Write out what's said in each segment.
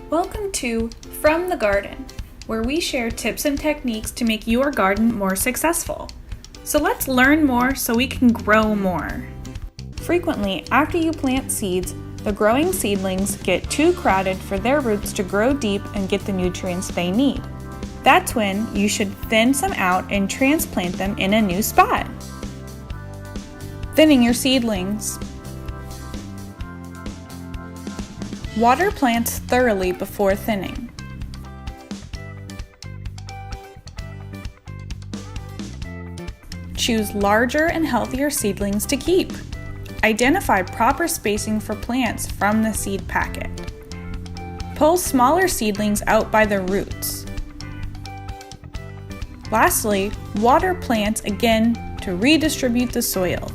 Welcome to From the Garden, where we share tips and techniques to make your garden more successful. So let's learn more so we can grow more. Frequently, after you plant seeds, the growing seedlings get too crowded for their roots to grow deep and get the nutrients they need. That's when you should thin some out and transplant them in a new spot. Thinning your seedlings. Water plants thoroughly before thinning. Choose larger and healthier seedlings to keep. Identify proper spacing for plants from the seed packet. Pull smaller seedlings out by the roots. Lastly, water plants again to redistribute the soil.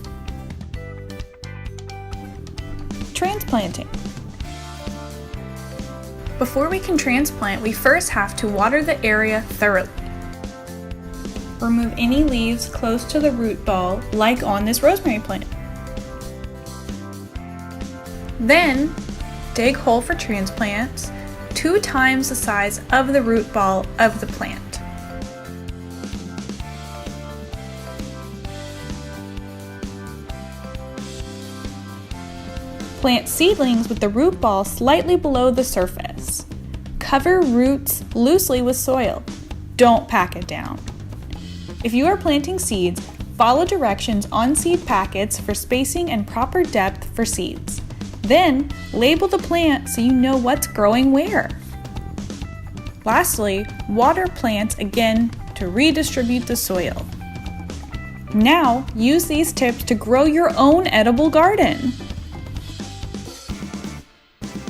Transplanting. Before we can transplant, we first have to water the area thoroughly. Remove any leaves close to the root ball, like on this rosemary plant. Then, dig hole for transplants, 2 times the size of the root ball of the plant. Plant seedlings with the root ball slightly below the surface. Cover roots loosely with soil. Don't pack it down. If you are planting seeds, follow directions on seed packets for spacing and proper depth for seeds. Then, label the plant so you know what's growing where. Lastly, water plants again to redistribute the soil. Now, use these tips to grow your own edible garden.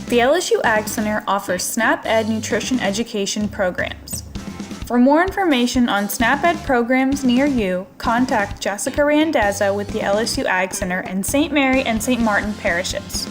The LSU AgCenter offers SNAP-Ed nutrition education programs. For more information on SNAP-Ed programs near you, contact Jessica Randazzo with the LSU AgCenter in St. Mary and St. Martin parishes.